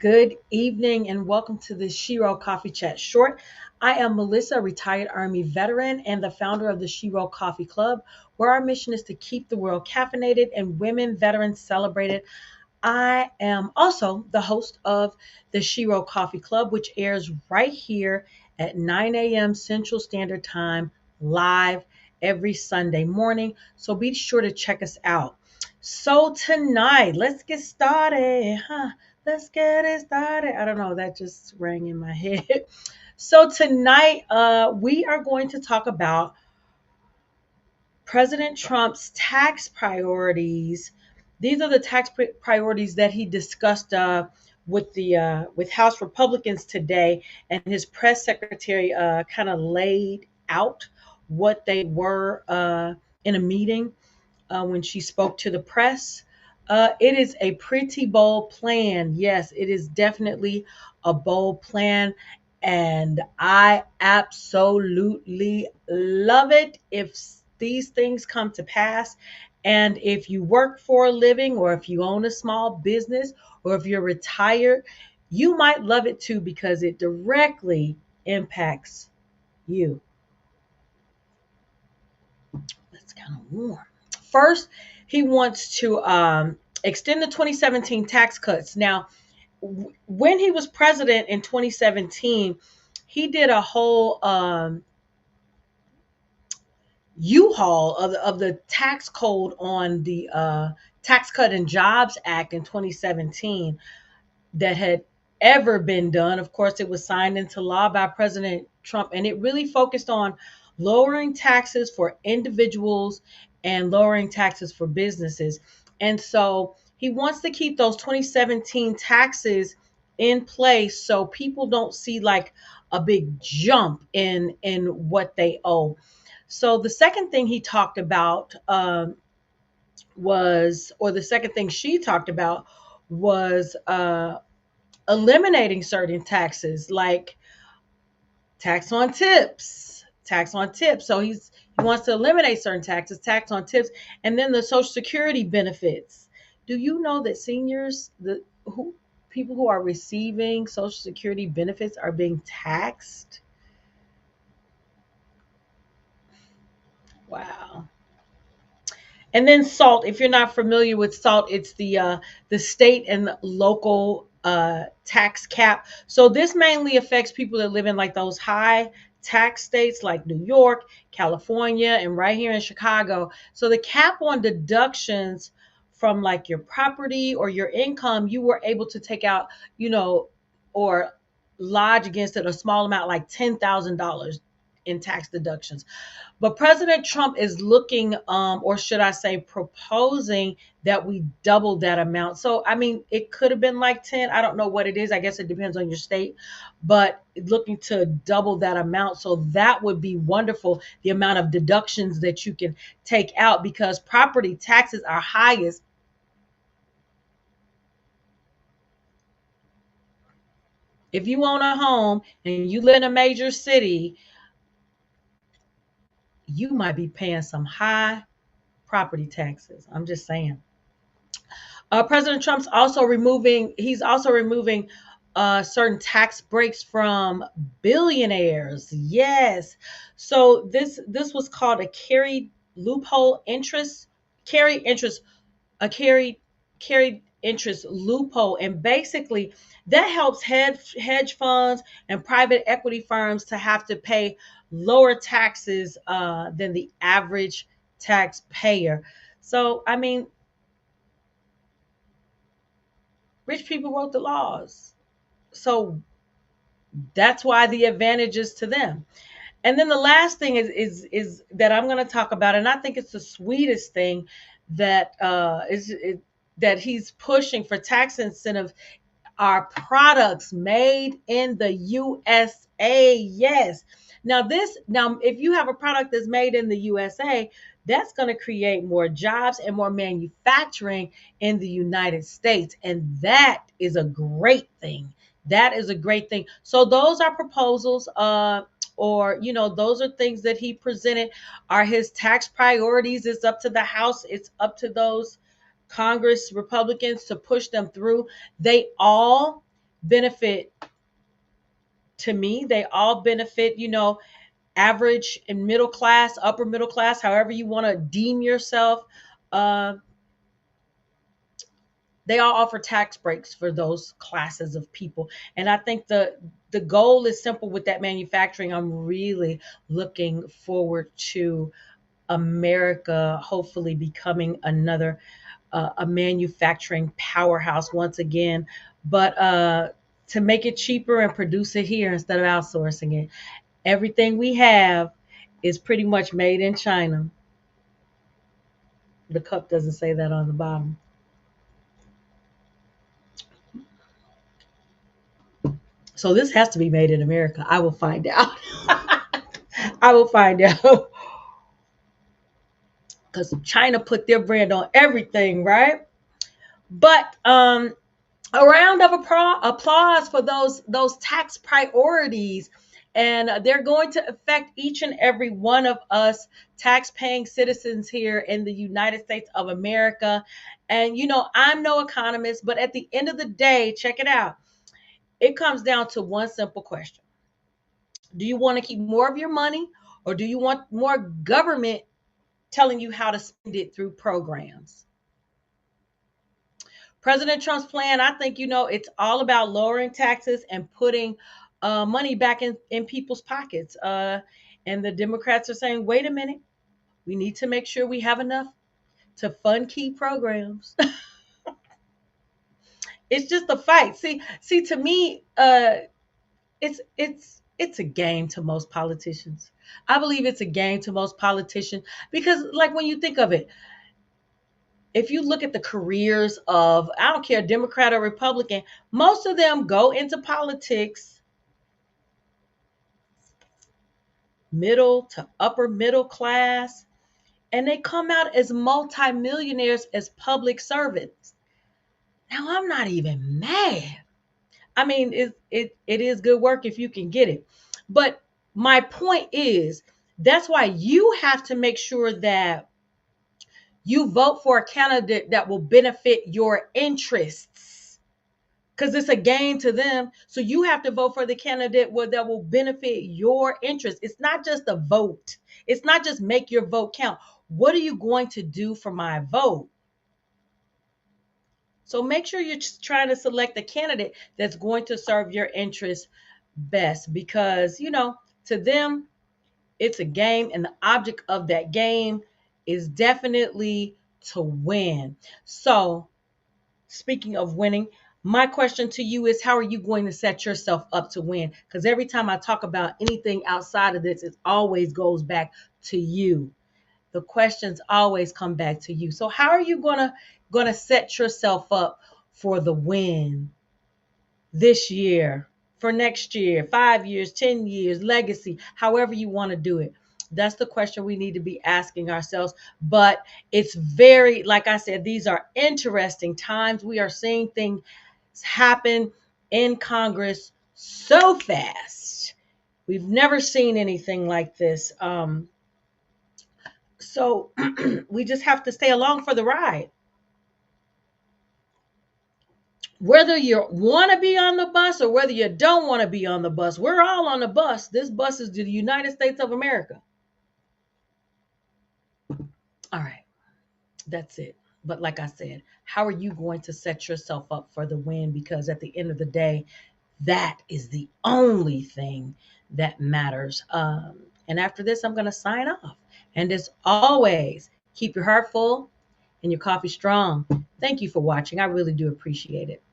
Good evening and welcome to the Shiro Coffee Chat Short. I am Melissa, a retired Army veteran and the founder of the Shiro Coffee Club, where our mission is to keep the world caffeinated and women veterans celebrated. I am also the host of the Shiro Coffee Club, which airs right here at 9 a.m. Central Standard Time, live every Sunday morning. So be sure to check us out. So tonight, let's get started. Let's get it started. I don't know, that just rang in my head. So tonight, we are going to talk about President Trump's tax priorities. These are the priorities that he discussed with House Republicans today, and his press secretary kind of laid out what they were in a meeting when she spoke to the press. It is a pretty bold plan. Yes, it is definitely a bold plan. And I absolutely love it if these things come to pass. And if you work for a living, or if you own a small business, or if you're retired, you might love it too because it directly impacts you. That's kind of warm. First, he wants to extend the 2017 tax cuts. Now, when he was president in 2017, he did a whole U-Haul of the tax code on the Tax Cut and Jobs Act in 2017 that had ever been done. Of course, it was signed into law by President Trump, and it really focused on lowering taxes for individuals and lowering taxes for businesses. And so he wants to keep those 2017 taxes in place so people don't see like a big jump in what they owe. So the second thing he talked about or the second thing she talked about was eliminating certain taxes like tax on tips. So he wants to eliminate certain taxes, tax on tips, and then the Social Security benefits. Do you know that seniors, the who people who are receiving Social Security benefits are being taxed? Wow. And then SALT. If you're not familiar with SALT, it's the state and local tax cap. So this mainly affects people that live in like those high tax states like New York, California, and right here in Chicago. So the cap on deductions from like your property or your income, you were able to take out, or lodge against it a small amount like $10,000 in tax deductions. But President Trump is looking, or should I say, proposing that we double that amount. So, I mean, it could have been like 10. I don't know what it is. I guess it depends on your state, but looking to double that amount. So that would be wonderful. The amount of deductions that you can take out because property taxes are highest. If you own a home and you live in a major city, you might be paying some high property taxes. I'm just saying. President Trump's also removing. He's also removing certain tax breaks from billionaires. Yes. So this was called a carried loophole interest, carried interest, a carried interest loophole, and basically that helps hedge funds and private equity firms to have to pay lower taxes than the average taxpayer. So I mean, rich people wrote the laws. So that's why the advantage is to them. And then the last thing is that I'm going to talk about, and I think it's the sweetest thing that that he's pushing for tax incentive are products made in the USA. Yes. Now if you have a product that's made in the USA, that's going to create more jobs and more manufacturing in the United States, and that is a great thing. That is a great thing. So those are proposals or those are things that he presented are his tax priorities. It's up to the House, it's up to those Congress Republicans to push them through. They all benefit to me. They all benefit, average and middle class, upper middle class, however you want to deem yourself. Uh, they all offer tax breaks for those classes of people. And I think the goal is simple with that manufacturing. I'm really looking forward to America hopefully becoming another a manufacturing powerhouse once again, but to make it cheaper and produce it here instead of outsourcing it. Everything we have is pretty much made in China. The cup doesn't say that on the bottom. So this has to be made in America. I will find out. I will find out. Because China put their brand on everything, right? But a round of applause for those tax priorities, and they're going to affect each and every one of us tax-paying citizens here in the United States of America. And I'm no economist, but at the end of the day, check it out. It comes down to one simple question: do you want to keep more of your money, or do you want more government telling you how to spend it through programs? President Trump's plan, I think, it's all about lowering taxes and putting money back in people's pockets. And the Democrats are saying, wait a minute, we need to make sure we have enough to fund key programs. It's just a fight. See, to me, it's a game to most politicians. I believe it's a game to most politicians because, like, when you think of it, if you look at the careers of, I don't care, Democrat or Republican, most of them go into politics middle to upper middle class, and they come out as multimillionaires as public servants. Now, I'm not even mad. I mean, it is good work if you can get it. But my point is, that's why you have to make sure that you vote for a candidate that will benefit your interests, because it's a game to them. So you have to vote for the candidate that will benefit your interests. It's not just a vote. It's not just make your vote count. What are you going to do for my vote? So make sure you're trying to select a candidate that's going to serve your interests best, because, to them, it's a game, and the object of that game is definitely to win. So, speaking of winning, my question to you is, how are you going to set yourself up to win? Because every time I talk about anything outside of this, it always goes back to you. The questions always come back to you. So how are you gonna set yourself up for the win this year, for next year, 5 years, 10 years, legacy, however you want to do it? That's the question we need to be asking ourselves. But it's very, like I said, these are interesting times. We are seeing things happen in Congress so fast. We've never seen anything like this. So we just have to stay along for the ride. Whether you want to be on the bus or whether you don't want to be on the bus, we're all on the bus. This bus is the United States of America. All right, that's it. But like I said, how are you going to set yourself up for the win? Because at the end of the day, that is the only thing that matters. And after this, I'm going to sign off. And as always, keep your heart full and your coffee strong. Thank you for watching. I really do appreciate it.